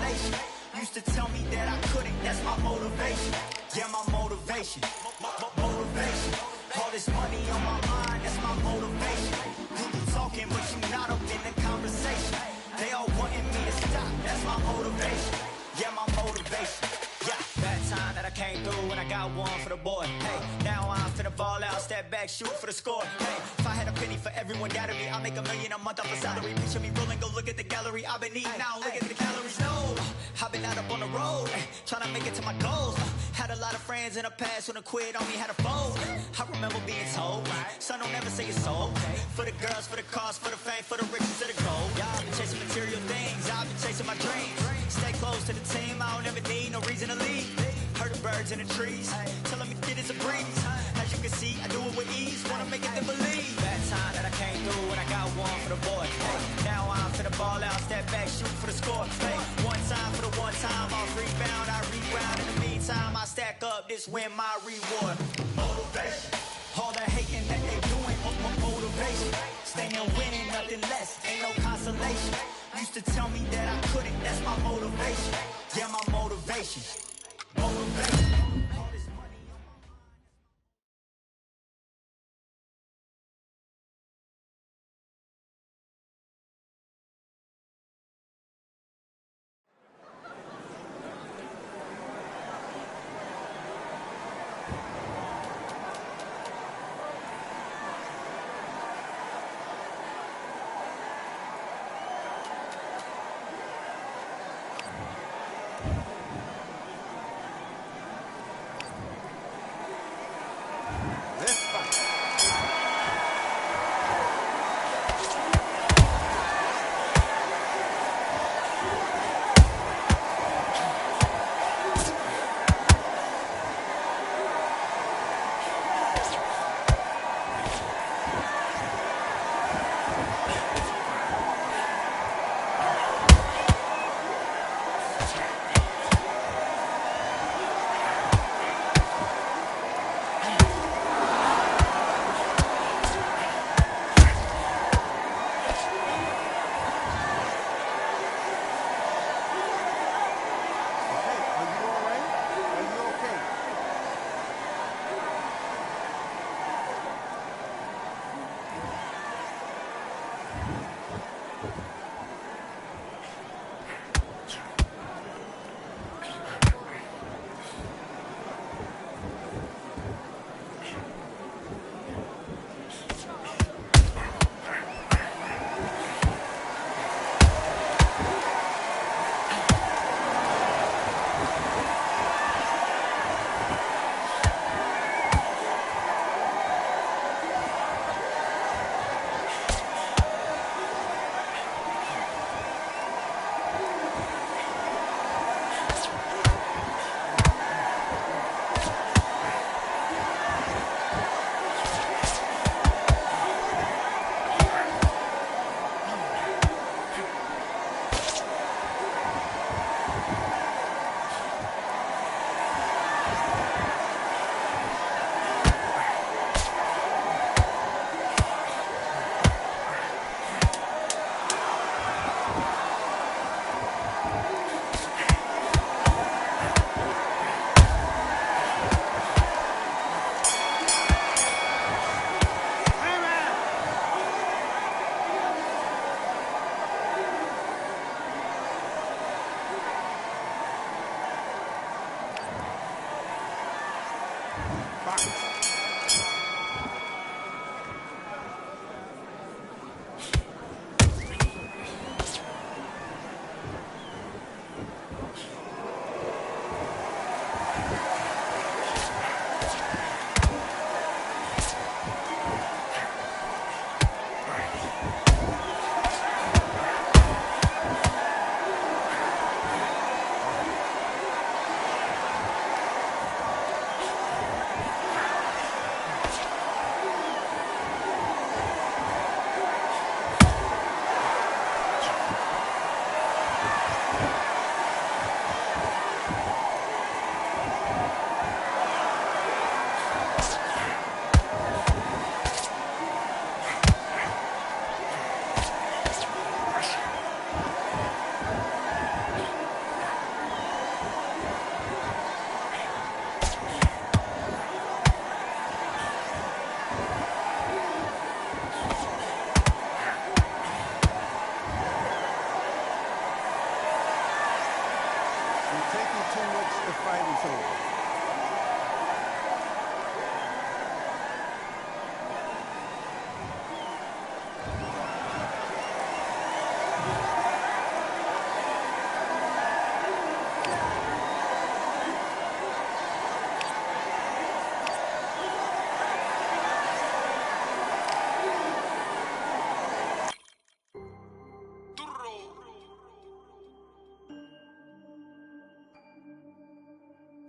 motivation. Used to tell me that I couldn't, that's my motivation. Yeah, my motivation. Motivation. All this money on my mind, that's my motivation. You be talking, but you not up in the conversation. They all wanting me to stop, that's my motivation. Yeah, my motivation. Yeah, that time that I came through and I got one for the boy. Hey, now I'm finna ball out, step back, shoot for the score. Hey, if I had a penny for everyone doubted me, I'll make $1 million a month off a salary. Picture me rolling, go look at the gallery. I've been eating now, look at the calories. No, I've been out up on the road, trying to make it to my goals. Had a lot of friends in the past when I quit on me, had a fold. I remember being told, son, don't ever say it's so. For the girls, for the cars, for the fame, for the riches, for the gold. Yeah, I've been chasing material things, I've been chasing my dreams. Stay close to the team, I don't ever need no reason to leave. Heard the birds in the trees, telling me get it's a breeze. As you can see, I do it with ease, wanna make it to believe. That time that I came through and I got one for the boy. Hey, now I'm finna ball out, step back, shoot for the score. Hey, one time for the one time, I'll rebound, I reground. In the meantime, I stack up, this win my reward. Motivation. All the hating that they doing, motivation. Staying winning, nothing less, ain't no consolation. Used to tell me that I couldn't, that's my motivation. Yeah, my motivation. Motivation. You're taking too much, the fight is over.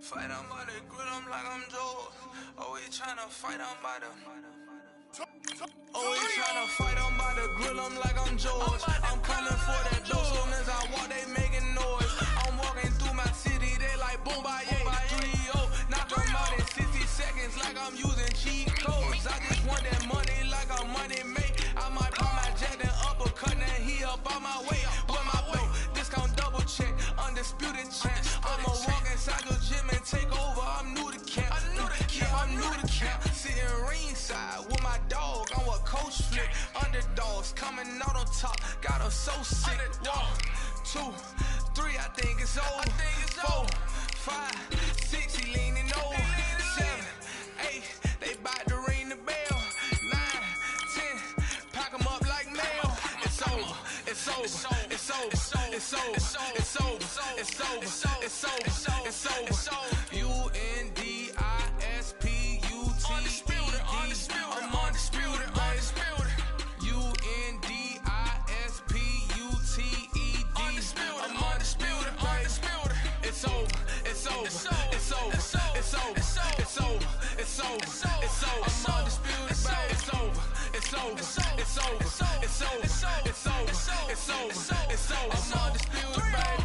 Fight on by the grill, I'm like I'm Joe. Always tryna fight on by the. Always tryna fight on by the grill, I'm like I'm George. I'm coming for that dough, soon as I walk, they making noise. I'm walking through my city, they like boom, by 3-0. Knock them out in 60 seconds, like I'm using cheat codes. I just want that money, like I'm money made. I might pop my jet and uppercut, and he up on my way. With my belt, discount double check, undisputed champ. I'ma walk inside your gym and take over. I'm new to camp. I'm new to camp. Sitting ringside with my dog on what coach flick. Underdogs coming out on top. Got them so sick. 1, 2, 3, I think it's over. 4, 5, 6, he leaning over. 7, 8, they bout to ring the bell. 9, 10, pack them up like mail. It's over. It's over. It's over. It's over. It's over. It's over. It's over. It's over. It's over. UNDISPUTED. I'm undisputed. UNDISPUTED. I'm undisputed. It's over. It's over. It's over. It's over. It's over. It's over. It's over. It's over. I'm undisputed. It's over. It's over. It's over. It's over. It's over. It's over. It's over. I'm undisputed, baby.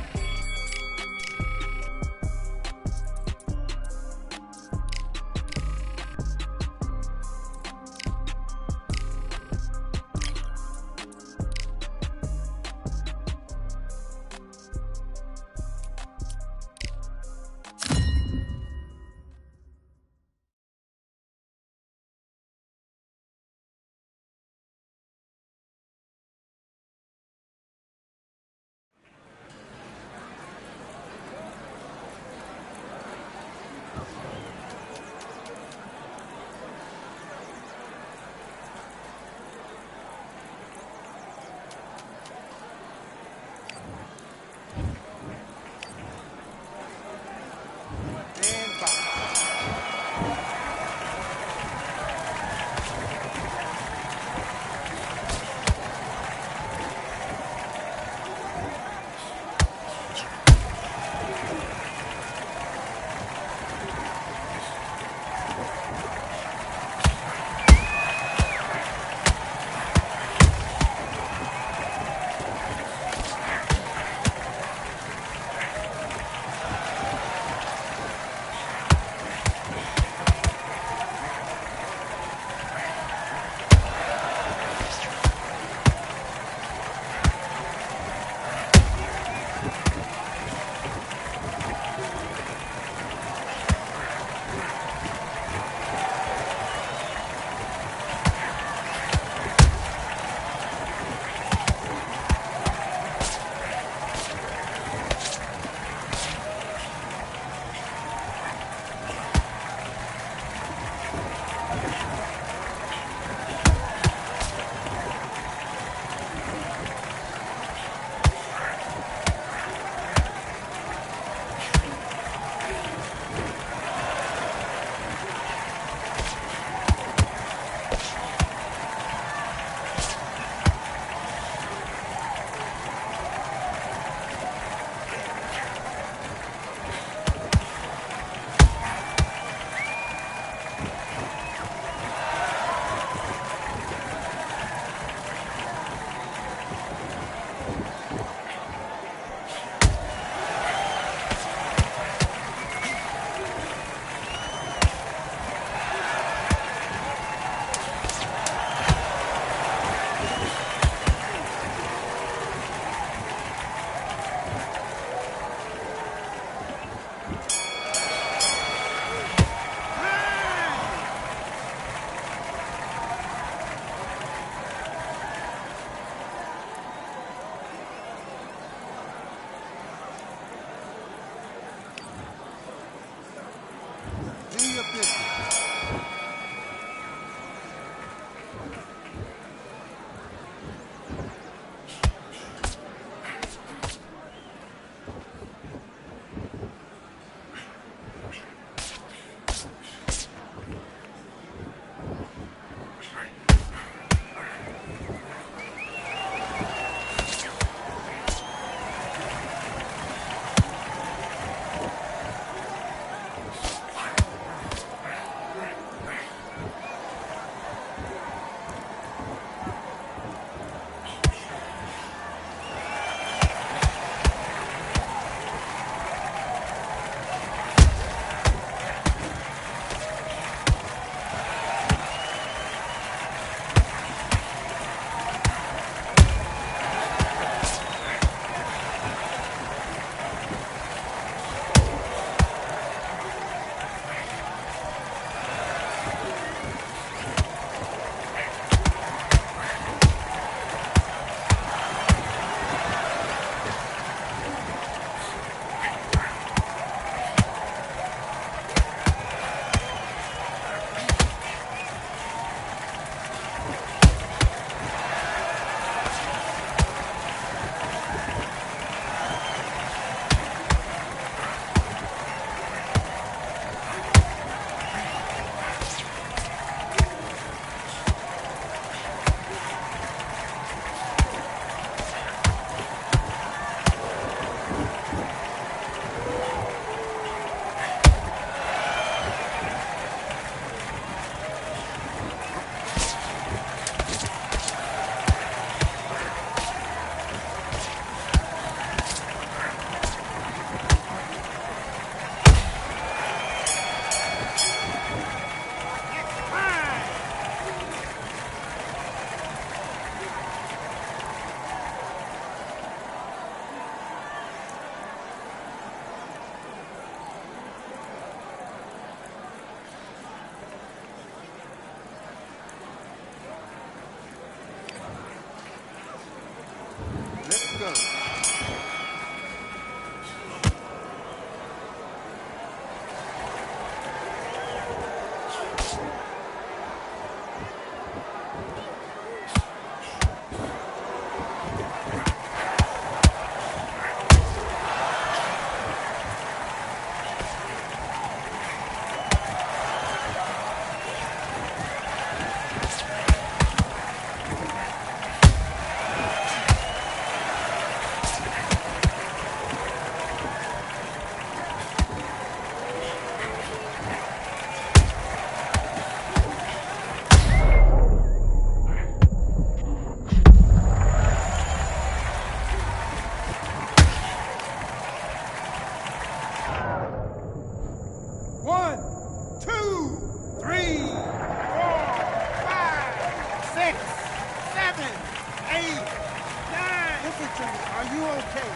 Are you okay?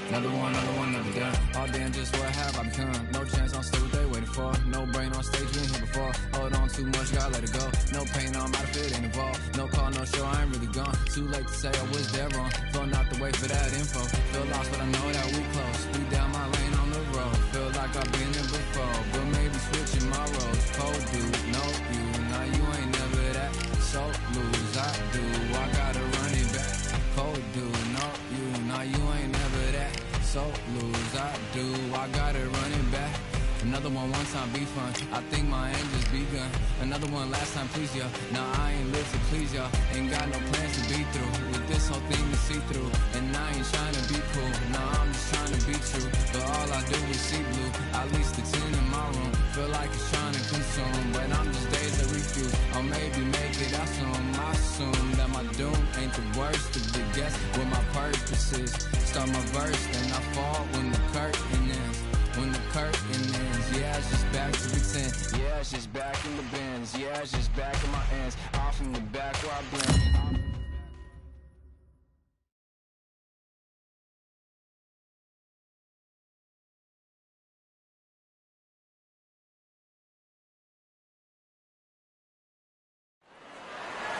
Another gun. All damn, just what have I become? No chance, I'm still what they waiting for. No brain on stage, been here before. Hold on too much, gotta let it go. No pain, I'm out of it, ain't involved. No call, no show, I ain't really gone. Too late to say I was dead wrong. Phone out the way for that info. Feel lost, but I know that we close. We down my lane on the road. Feel like I've been there before, but maybe switching my roles. Cold dude, no you. Now you ain't never that. So lose, I do. I gotta run it back. Cold dude, no you. Now you ain't never that. So lose, I do. I gotta run it back. Another one time be fun. I think my aim just begun. Another one last time please ya. Now I ain't live to please ya. Ain't got no plans to be through. With this whole thing to see through. And I ain't trying to be cool. Nah, I'm just trying to be true. But all I do is see blue. At least the 10 in my room. Feel like it's trying to consume. But I'm just days that refuse. Or maybe make it out soon. I assume that my doom ain't the worst of the guess. What my purpose is. Start my verse, then I fall when the curtain ends. When the curtain ends, yeah, it's just back to pretend. Yeah, it's just back in the bins. Yeah, it's just back in my ends. Off in the back where I blend.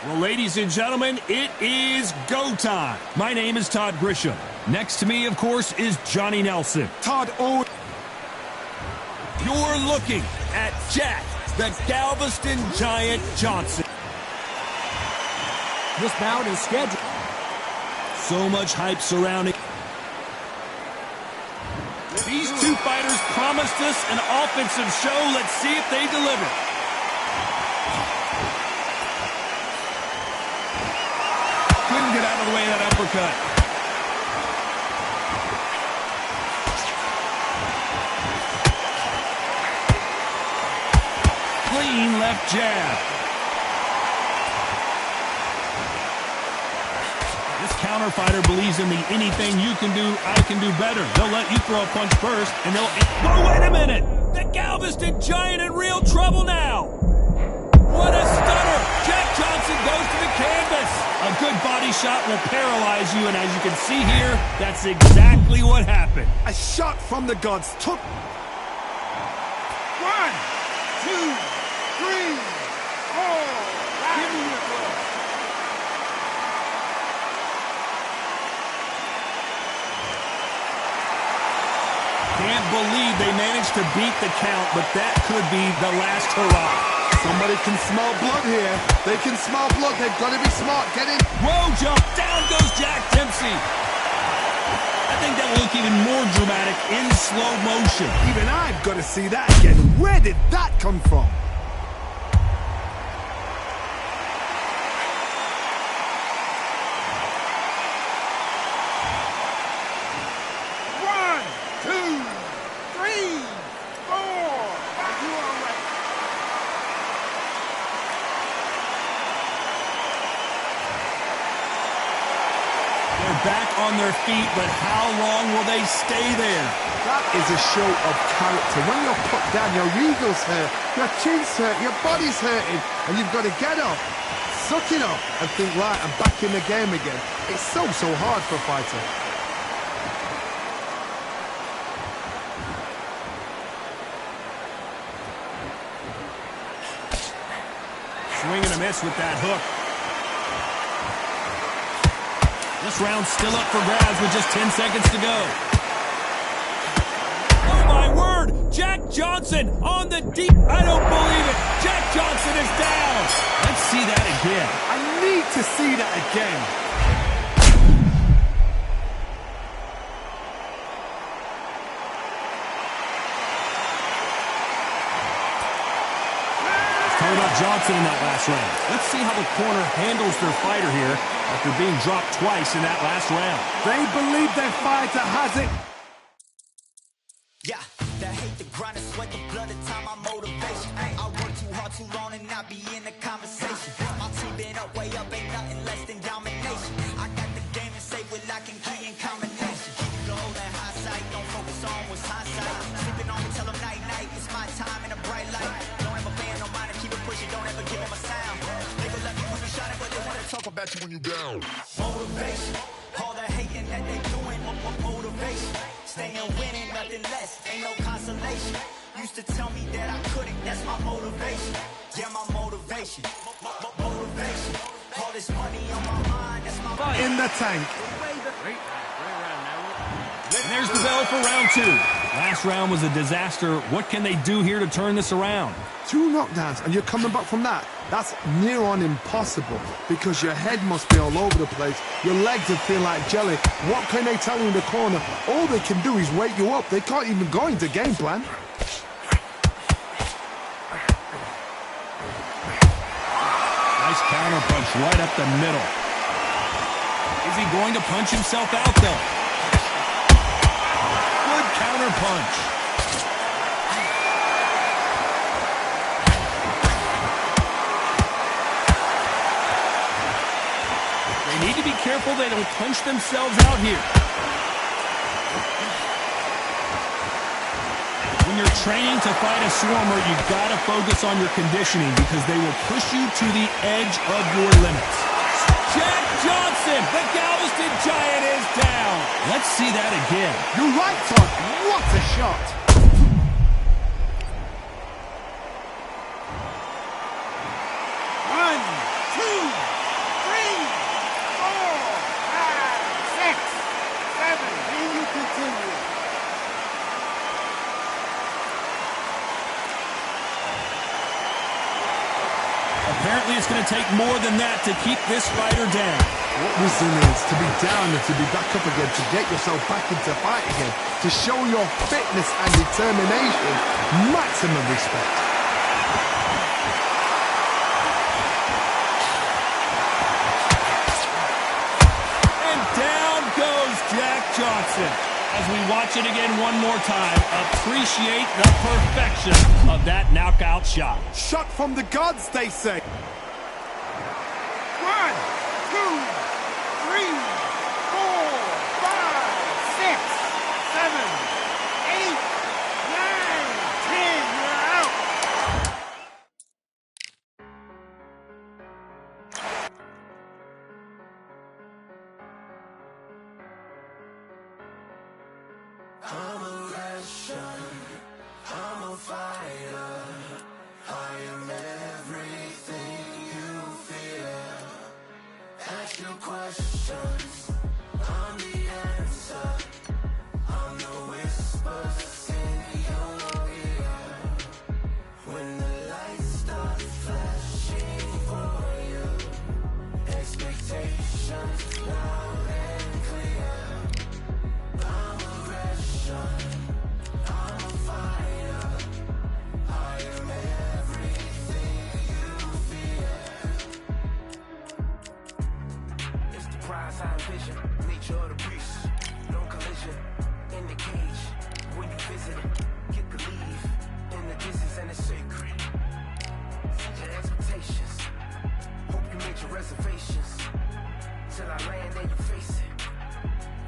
Well, ladies and gentlemen, it is go time. My name is Todd Grisham. Next to me, of course, is Johnny Nelson. Todd Owen. You're looking at Jack, the Galveston Giant Johnson. This bout is scheduled. So much hype surrounding. These two fighters promised us an offensive show. Let's see if they deliver. Couldn't get out of the way of that uppercut. left jab. This counter fighter believes in the anything you can do, I can do better. They'll let you throw a punch first, and they'll... Whoa, wait a minute! The Galveston Giant in real trouble now! What a stunner! Jack Johnson goes to the canvas. A good body shot will paralyze you, and as you can see here, that's exactly what happened. A shot from the gods took... 1, 2, 3, 4. Give me your blood. Can't believe they managed to beat the count, but that could be the last hurrah. Somebody can smell blood here. They can smell blood. They've got to be smart. Get in. Whoa, jump. Down goes Jack Dempsey. I think that will look even more dramatic in slow motion. Even I've got to see that again. Where did that come from? Back on their feet, but how long will they stay there? That is a show of character. When you're put down, your eagles hurt, your chin's hurt, your body's hurting, and you've got to get up, suck it up, and think, right, I'm back in the game again. It's so hard for a fighter. Swing and a miss with that hook. This round's still up for grabs with just 10 seconds to go. Oh, my word! Jack Johnson on the deep... I don't believe it! Jack Johnson is down! Let's see that again. I need to see that again. Let's talk about Johnson in that last round. Let's see how the corner handles their fighter here after being dropped twice in that last round. They believe their fighter has it. Yeah, that hate, the grind, the sweat, the blood, the time, my motivation. I work too hard, too long, and not be in the conversation. My team been up, way up, ain't nothing less than domination. I got the game and say with lock and key in combination. Keep it gold and high sight, don't focus on what's hindsight. Sleeping on me, tell them night, night, it's my time in a bright light. Don't ever pay no mind and keep it pushing, don't ever give him a sound. Nigga love you when you shot it, but they wanna talk about you when you down. Motivation, all the hating that they doing, motivation. Staying winning, nothing less, ain't no consolation. Used to tell me that I couldn't, that's my motivation. Yeah, my motivation, motivation. All this money on my mind, that's my motivation. In the tank. And there's the bell for round 2. Last round was a disaster. What can they do here to turn this around? 2 knockdowns, and you're coming back from that. That's near on impossible, because your head must be all over the place. Your legs would feel like jelly. What can they tell you in the corner? All they can do is wake you up. They can't even go into game plan. Nice counter punch right up the middle. Is he going to punch himself out, though? Good counter punch. They need to be careful they don't punch themselves out here. When you're training to fight a swarmer, you've got to focus on your conditioning because they will push you to the edge of your limits. Jack Johnson, the Galveston Giant, is down. Let's see that again. You're right, Todd. What a shot. One, two, three, 4, 5, 6, 7. Here you continue. Apparently it's going to take more than that to keep this fighter down. What resilience to be down and to be back up again, to get yourself back into fight again, to show your fitness and determination. Maximum respect. And down goes Jack Johnson. As we watch it again one more time, appreciate the perfection of that knockout shot. Shot from the gods, they say. 1, 2, 3, 4, 5, 6, 7, 8, 9, 10. You're out. I'm a Russian, I'm a fighter, I am everything you fear. Ask your questions, I'm the answer, I'm the whispers in your ear. When the lights start flashing for you, expectations loud and clear. I'm a Russian, I'm a fighter, I am everything you fear. It's the prize I envision, nature of the beast, no collision, in the cage, when you visit it, get the leave, in the distance and it's sacred. Set your expectations, hope you made your reservations, till I land and you face it,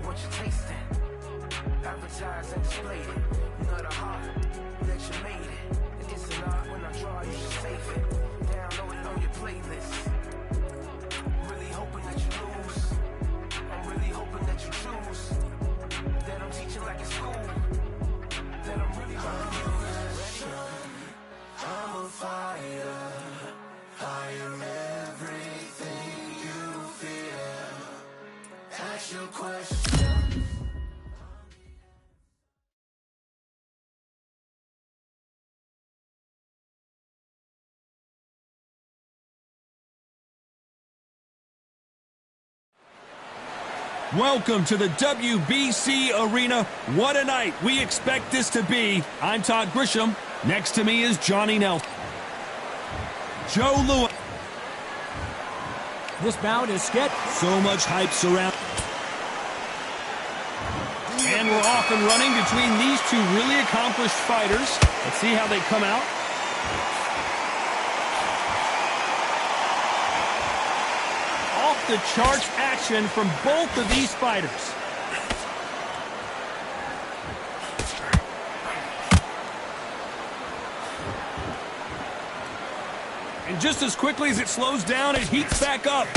what you tasting. Advertise and display it. Not a heart that you made it. And it's an art when I draw, you should save it. Download it on your playlist. Really hoping that you lose. I'm really hoping that you choose. That I'm teaching like in school. That I'm really I'm a fighter. I am everything you fear. Ask your questions. Welcome to the WBC Arena. What a night we expect this to be. I'm Todd Grisham. Next to me is Johnny Nelson. Joe Lewis. This bout is sketched. So much hype surround. And we're off and running between these two really accomplished fighters. Let's see how they come out. Off the charts action from both of these fighters. And just as quickly as it slows down, it heats back up.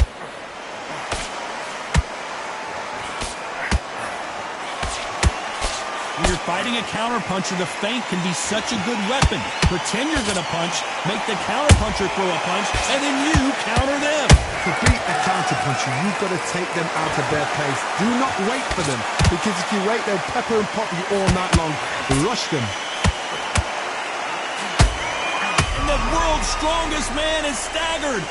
When you're fighting a counterpuncher, the feint can be such a good weapon. Pretend you're going to punch, make the counterpuncher throw a punch, and then you counter them. To beat a counterpuncher, you've got to take them out of their pace. Do not wait for them, because if you wait, they'll pepper and pop you all night long. Rush them. And the world's strongest man is staggered.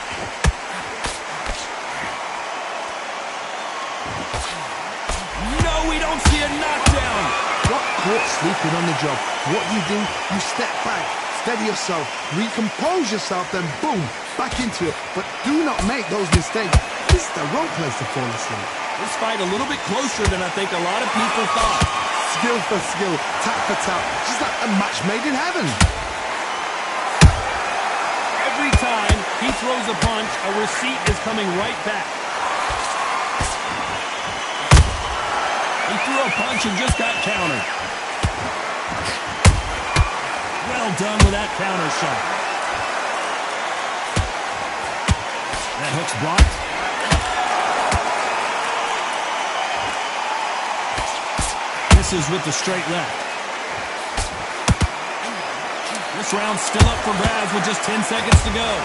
No, we don't see a knockdown. Got caught sleeping on the job. What do? You step back, steady yourself, recompose yourself, then boom, back into it. But do not make those mistakes. This is the wrong place to fall asleep. This fight a little bit closer than I think a lot of people thought. Skill for skill, tap for tap, just like a match made in heaven. Every time he throws a punch, a receipt is coming right back. He threw a punch and just got countered. Well done with that counter shot. That hook's blocked. Misses with the straight left. This round's still up for grabs with just 10 seconds to go.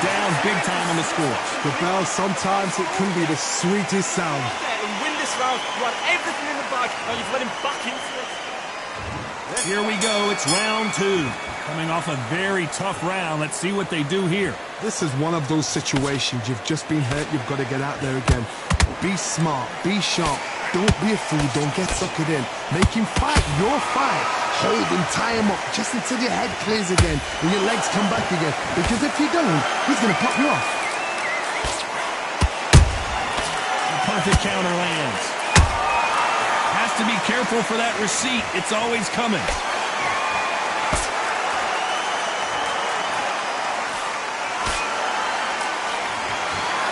Down big time on the score. The bell, sometimes it can be the sweetest sound. And win this round. You had everything in the bag. Now you've let him back into it. Here we go. It's round 2. Coming off a very tough round. Let's see what they do here. This is one of those situations. You've just been hurt. You've got to get out there again. Be smart. Be sharp. Don't be a fool, don't get suckered in. Make him fight your fight. Hold him, tie him up, just until your head clears again and your legs come back again. Because if you don't, he's going to pop you off. The perfect counter lands. Has to be careful for that receipt. It's always coming.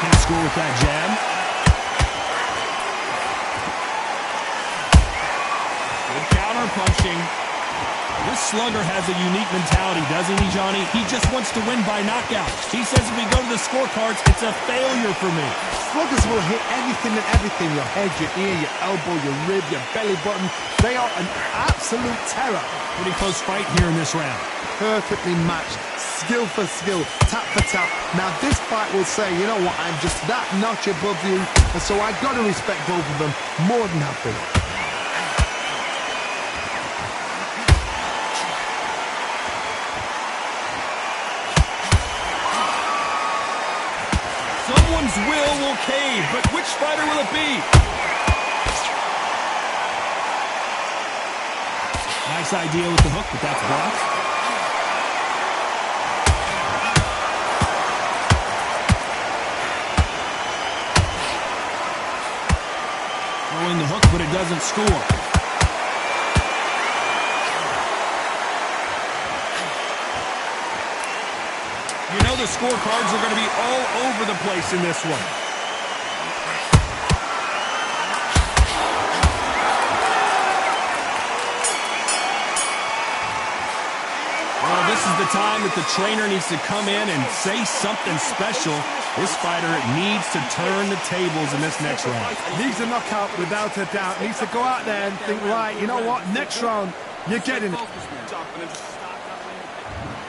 Can't score with that jab. Good counter punching. This slugger has a unique mentality, doesn't he, Johnny? He just wants to win by knockout. He says if we go to the scorecards, it's a failure for me. Sluggers will hit anything and everything. Your head, your ear, your elbow, your rib, your belly button. They are an absolute terror. Pretty close fight here in this round. Perfectly matched. Skill for skill. Tap for tap. Now this fight will say, you know what, I'm just that notch above you. And so I got to respect both of them more than happy. Someone's will cave, but which fighter will it be? Nice idea with the hook, but that's blocked. Throwing the hook, but it doesn't score. You know the scorecards are going to be all over the place in this one. Well, this is the time that the trainer needs to come in and say something special. This fighter needs to turn the tables in this next round. Needs a knockout without a doubt. Needs to go out there and think, right, you know what, next round, you're getting it.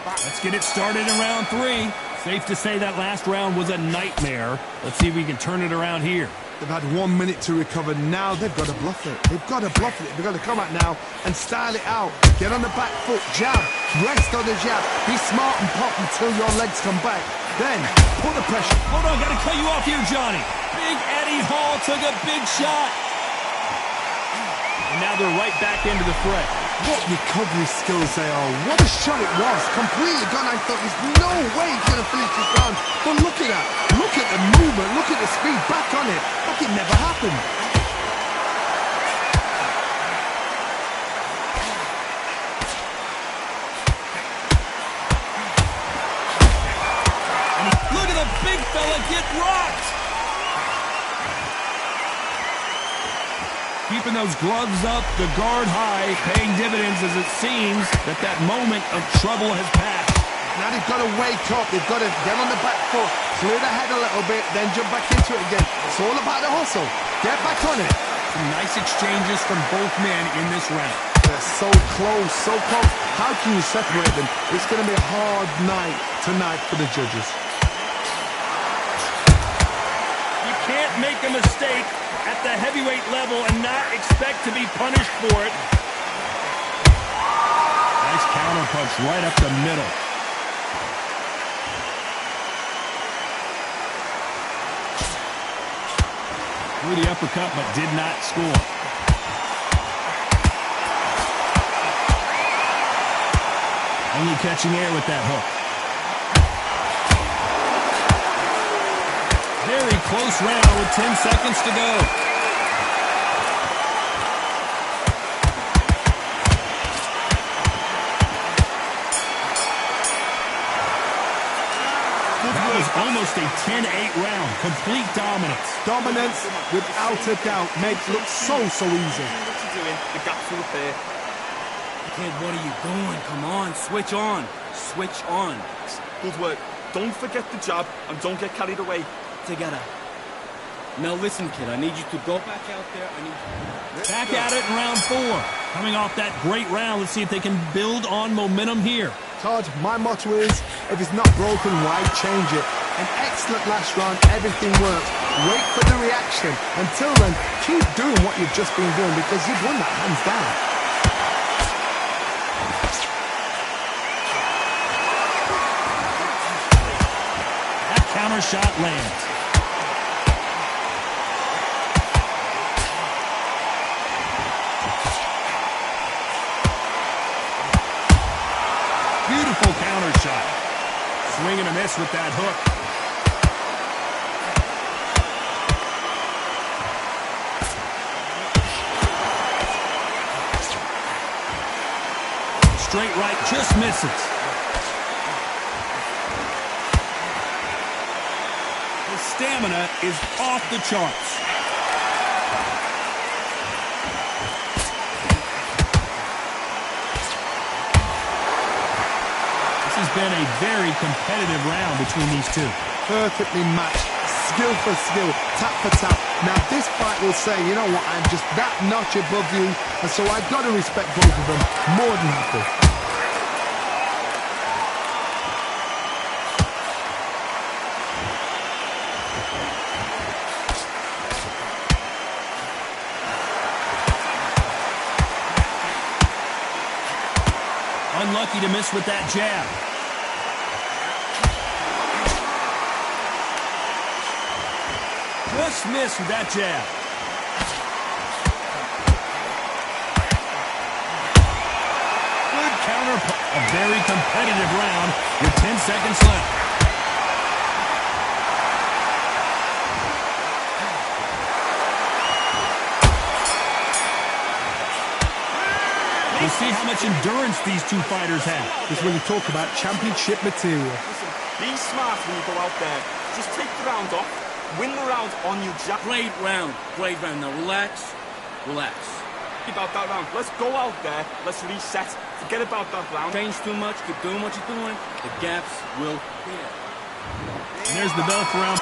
Let's get it started in round 3. Safe to say that last round was a nightmare. Let's see if we can turn it around here. They've had 1 minute to recover. Now they've got to bluff it. They've got to bluff it. They've got to come out now and style it out. Get on the back foot, jab, rest on the jab. Be smart and pop until your legs come back. Then put the pressure. Hold on, got to cut you off here, Johnny. Big Eddie Hall took a big shot. And now they're right back into the fray. What recovery skills they are. What a shot it was. Completely gone. I thought there's no way he's going to finish this round. But look at that. Look at the movement. Look at the speed. Back on it. Like it never happened. Look at the big fella get rocked. Keeping those gloves up, the guard high, paying dividends as it seems that moment of trouble has passed. Now they've got to wake up. They've got to get on the back foot, clear the head a little bit, then jump back into it again. It's all about the hustle. Get back on it. Some nice exchanges from both men in this round. They're so close, so close. How can you separate them? It's going to be a hard night tonight for the judges. You can't make a mistake at the heavyweight level and not expect to be punished for it. Nice counter punch right up the middle. Threw the uppercut but did not score. Only catching air with that hook. Very close round with 10 seconds to go. That was almost a 10-8 round. Complete dominance. Dominance, without a doubt, makes it look so easy. What you doing? The gap's all up there. Kid, what are you doing? Come on, switch on. Switch on. Good work. Don't forget the jab and don't get carried away. Together. Now listen, kid, I need you to go back out there. I need you Back at it in round 4. Coming off that great round, let's see if they can build on momentum here. Todd, my motto is, if it's not broken, why change it? An excellent last round, everything works. Wait for the reaction. Until then, keep doing what you've just been doing because you've won that hands down. That counter shot lands. Swing and a miss with that hook. Straight right, just misses. His stamina is off the charts. This has been a very competitive round between these two. Perfectly matched, skill for skill, tap for tap. Now this fight will say, you know what, I'm just that notch above you, and so I've got to respect both of them more than happy. Unlucky to miss with that jab. Just missed with that jab. Good counter. A very competitive round with 10 seconds left. We'll see how much endurance these two fighters have. This is when you talk about championship material. Listen, be smart when you go out there. Just take the round off. Win the round on your jack. Great round. Great round. Now relax. Relax. About that round. Let's go out there. Let's reset. Forget about that round. Change too much. Keep doing what you're doing. The gaps will clear. And there's the bell for round.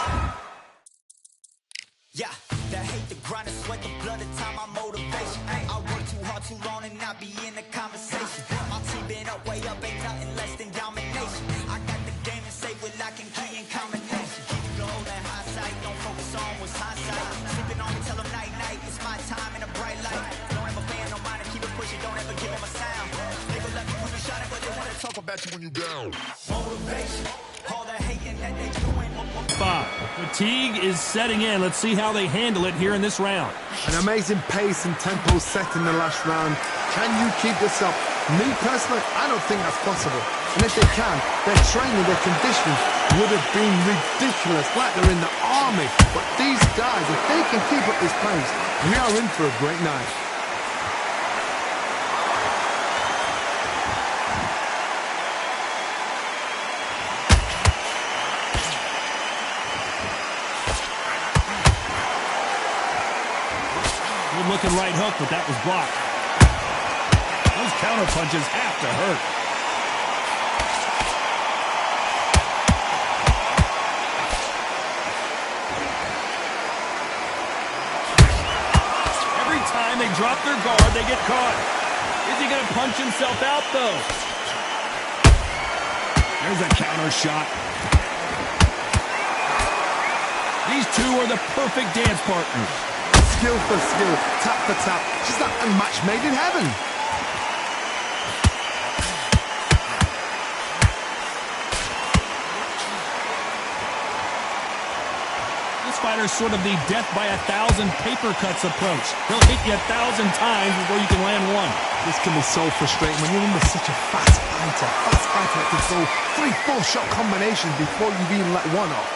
Yeah, that hate, the grind, the sweat, the blood, the time, my motivation. I work too hard, too long, and not be in the conversation. My team been up, way up, ain't nothing less than domination. I got the game to say with lock and key in combination. Keep the goal in hindsight, don't focus on what's hindsight. Sleeping on me, tell them night, night, it's my time in a bright light. Don't ever fan, no mind, and keep it pushing, don't ever give them a sound. They gon' let me when you shot it, but they wanna talk about you when you down. Motivation, all the hating that they doing. Fatigue is setting in. Let's see how they handle it here in this round. An amazing pace and tempo set in the last round. Can you keep this up? Me personally, I don't think that's possible. And if they can, their training, their conditioning would have been ridiculous, like they're in the army. But these guys, if they can keep up this pace, we are in for a great night. Looking right hook, but that was blocked. Those counter punches have to hurt. Every time they drop their guard, they get caught. Is he going to punch himself out, though? There's a counter shot. These two are the perfect dance partners. Skill for skill, tap for tap. She's like a match made in heaven. This fighter's sort of the death by 1,000 paper cuts approach. He'll hit you 1,000 times before you can land one. This can be so frustrating when you're under such a fast fighter that can throw 3-4 shot combinations before you've even let one off.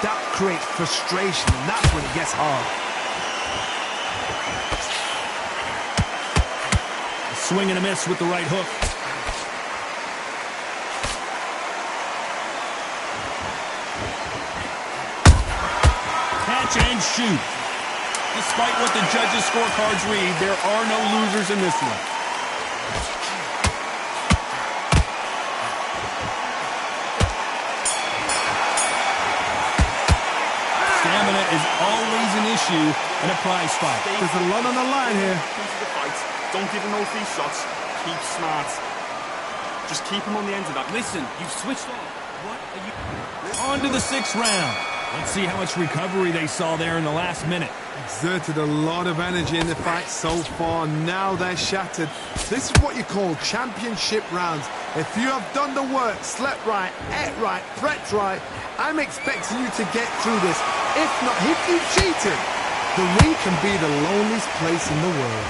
That creates frustration, and that's when it gets hard. Swing and a miss with the right hook. Catch and shoot. Despite what the judges' scorecards read, there are no losers in this one. Stamina is always an issue in a prize fight. There's a lot on the line here. Don't give him no free shots. Keep smart. Just keep him on the end of that. Listen, you've switched off. What are you... On to the 6th round. Let's see how much recovery they saw there in the last minute. Exerted a lot of energy in the fight so far. Now they're shattered. This is what you call championship rounds. If you have done the work, slept right, ate right, prepped right, I'm expecting you to get through this. If not, if you cheated, the ring can be the loneliest place in the world.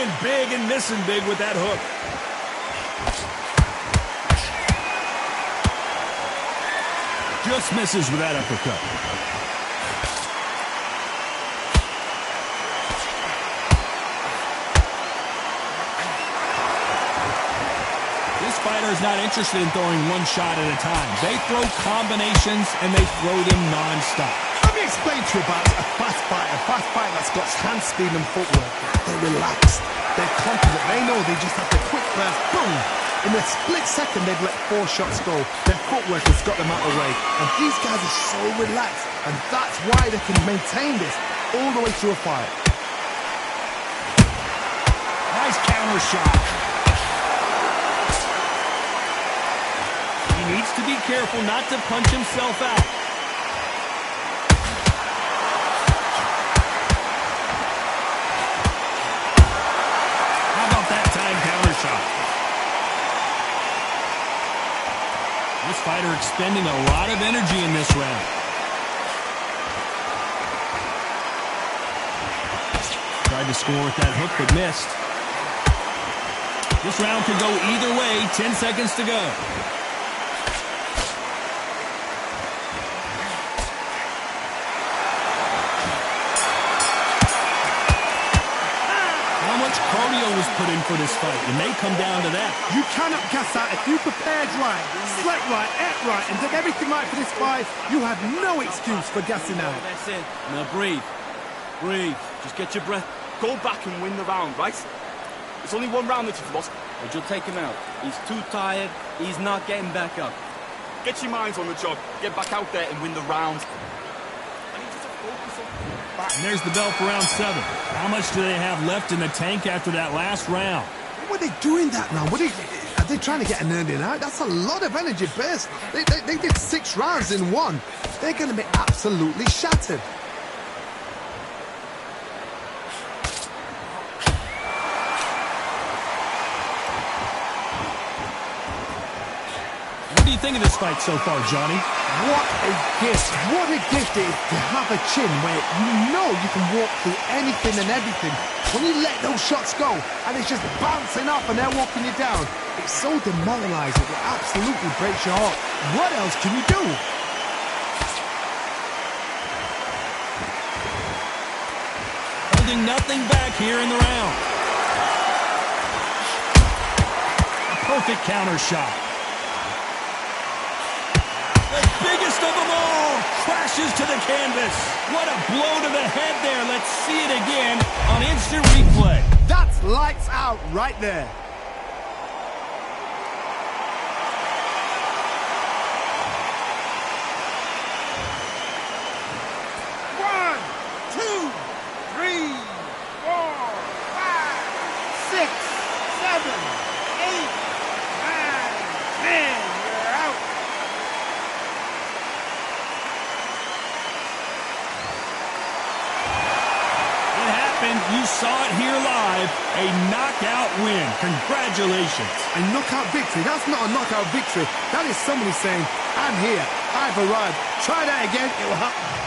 playing big and missing big with that hook. Just misses with that uppercut. This fighter is not interested in throwing one shot at a time. They throw combinations, and they throw them non-stop. Let me explain to you about a fast fighter that's got hand speed and footwork. They're relaxed. They're confident. They know they just have to quick burst, boom. In a split second, they've let 4 shots go. Their footwork has got them out of the way. And these guys are so relaxed. And that's why they can maintain this all the way through a fight. Nice counter shot. He needs to be careful not to punch himself out. How about that time counter shot? This fighter expending a lot of energy in this round. Tried to score with that hook, but missed. This round could go either way. 10 seconds to go. How much cardio was put in for this fight? It may come down to that. You cannot gas out. If you prepared right, slept right, ate right, and did everything right for this fight, you have no excuse for gassing out. That's it. Now breathe. Breathe. Just get your breath. Go back and win the round, right? It's only one round that you've lost. But you'll take him out. He's too tired. He's not getting back up. Get your minds on the job. Get back out there and win the round. I need you to focus on... And there's the bell for round 7. How much do they have left in the tank after that last round? What are they doing that now? Are they trying to get an earning out? That's a lot of energy burst. They did 6 rounds in one. They're going to be absolutely shattered. What do you think of this fight so far, Johnny? What a gift. What a gift it is to have a chin where you know you can walk through anything and everything. When you let those shots go and it's just bouncing up and they're walking you down, it's so demoralizing. It absolutely breaks your heart. What else can you do? Holding nothing back here in the round. A perfect counter shot. The biggest of them all crashes to the canvas. What a blow to the head there. Let's see it again on instant replay. That's lights out right there. One, two, 3, 4, 5, 6, 7, 8, 9, 10. You're out. You saw it here live, a knockout win. Congratulations. A knockout victory? That's not a knockout victory. That is somebody saying, I'm here, I've arrived. Try that again, it will happen.